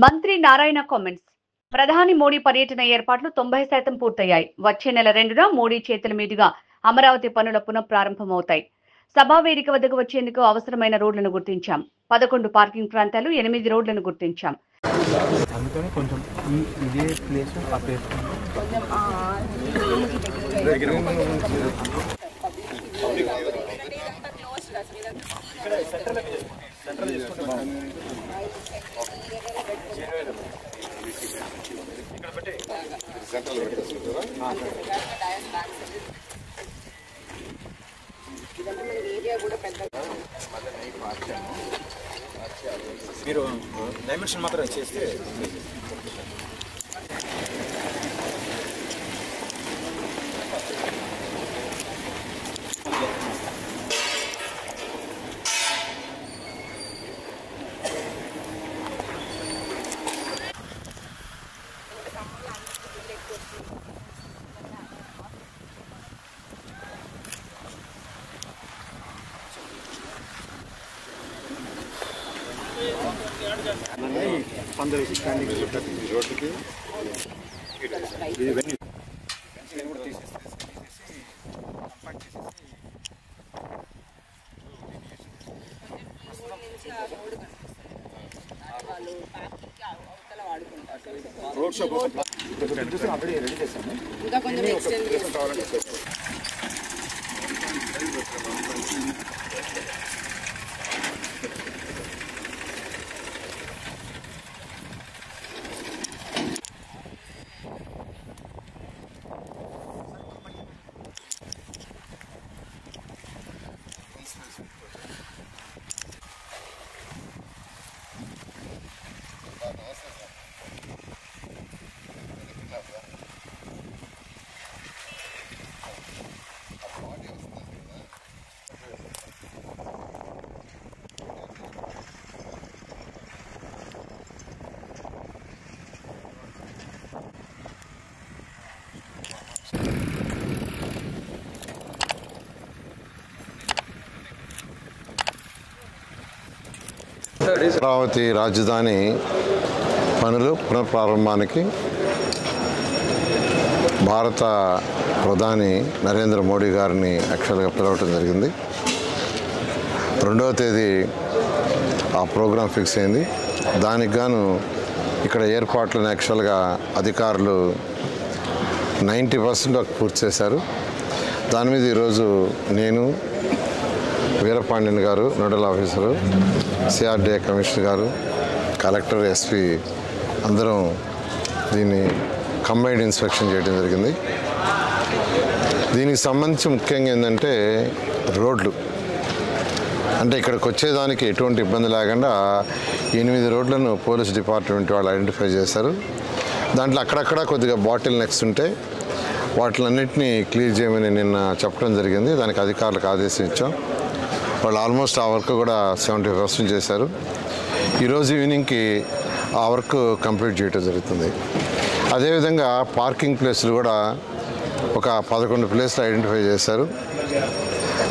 మంత్రి నారాయణ కామెంట్స్. ప్రధాని మోడీ పర్యటన ఏర్పాట్లు 90% పూర్తయ్యాయి. వచ్చే నెల 2న మోడీ చేతుల మీదుగా అమరావతి పనుల పునఃప్రారంభమవుతాయి. సభా వేదిక వద్దకు వచ్చేందుకు అవసరమైన రోడ్లను గుర్తించాం. 11 పార్కింగ్ ప్రాంతాలు, 8 రోడ్లను గుర్తించాం. అందుకని కొంచెం ఇదే ప్లేస్ మీరు డైమెన్షన్ మాత్రం చేస్తే పందవేసి స్టాండింగ్ రోడ్డుకి రోడ్ షో కోసం ఆల్రెడీ రెడీ చేశాను. ఇంకా కొంచెం ఎక్స్టెండ్ కావాలంటే అమరావతి రాజధాని పనులు పునఃప్రారంభానికి భారత ప్రధాని నరేంద్ర మోడీ గారిని యాక్చువల్గా పిలవటం జరిగింది. 2వ తేదీ ఆ ప్రోగ్రాం ఫిక్స్ అయింది. దానికి గాను ఇక్కడ ఏర్పాట్లను యాక్చువల్గా అధికారులు 90% పూర్తి చేశారు. దాని మీద ఈరోజు నేను, వీరపాండ్యన్ గారు నోడల్ ఆఫీసరు, సిఆర్డీఏ కమిషనర్ గారు, కలెక్టర్, ఎస్పీ అందరం దీన్ని కంబైన్డ్ ఇన్స్పెక్షన్ చేయడం జరిగింది. దీనికి సంబంధించి ముఖ్యంగా ఏంటంటే రోడ్లు, అంటే ఇక్కడికి వచ్చేదానికి ఎటువంటి ఇబ్బంది లేకుండా 8 రోడ్లను పోలీస్ డిపార్ట్మెంట్ వాళ్ళు ఐడెంటిఫై చేశారు. దాంట్లో అక్కడక్కడ కొద్దిగా బాటిల్ నెక్స్ ఉంటే వాటిలన్నింటినీ క్లియర్ చేయమని నిన్న చెప్పడం జరిగింది. దానికి అధికారులకు ఆదేశం ఇచ్చాం. వాళ్ళు ఆల్మోస్ట్ ఆ వర్క్ కూడా 70% చేశారు. ఈరోజు ఈవినింగ్కి ఆ వర్క్ కంప్లీట్ చేయడం జరుగుతుంది. అదేవిధంగా పార్కింగ్ ప్లేసులు కూడా ఒక 11 ప్లేసులు ఐడెంటిఫై చేశారు.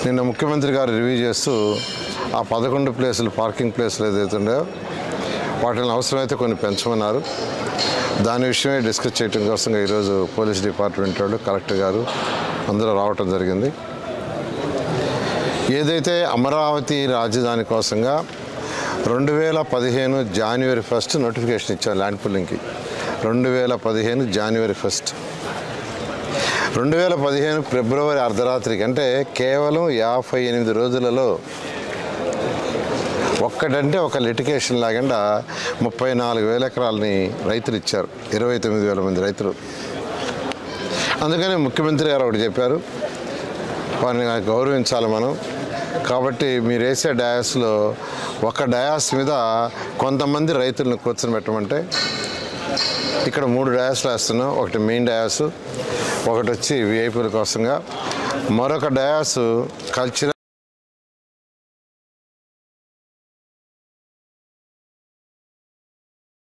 నిన్న ముఖ్యమంత్రి గారు రివ్యూ చేస్తూ ఆ 11 ప్లేసులు పార్కింగ్ ప్లేసులు ఏదైతే ఉన్నాయో వాటిని అవసరమైతే కొన్ని పెంచమన్నారు. దాని విషయమే డిస్కస్ చేయడం కోసం ఈరోజు పోలీస్ డిపార్ట్మెంట్ వాళ్ళు, కలెక్టర్ గారు అందరూ రావటం జరిగింది. ఏదైతే అమరావతి రాజధాని కోసంగా 2015 జనవరి 1 నోటిఫికేషన్ ఇచ్చారు ల్యాండ్ పుల్లింగ్కి. 2015 జనవరి 1, 2015 ఫిబ్రవరి అర్ధరాత్రికి, అంటే కేవలం 58 రోజులలో ఒక్కటంటే ఒక లిటిగేషన్ లాగా 34,000 ఎకరాలని రైతులు ఇచ్చారు. 29,000 మంది రైతులు. అందుకని ముఖ్యమంత్రి గారు ఒకటి చెప్పారు, వారిని గౌరవించాలి మనం. కాబట్టి మీరు వేసే డయాస్లో ఒక డయాస్ మీద కొంతమంది రైతులను కూర్చొని పెట్టమంటే ఇక్కడ 3 డయాస్లు వేస్తున్నాం. ఒకటి మెయిన్ డయాసు, ఒకటి వచ్చి విఐపీల కోసంగా, మరొక డయాసు కల్చరల్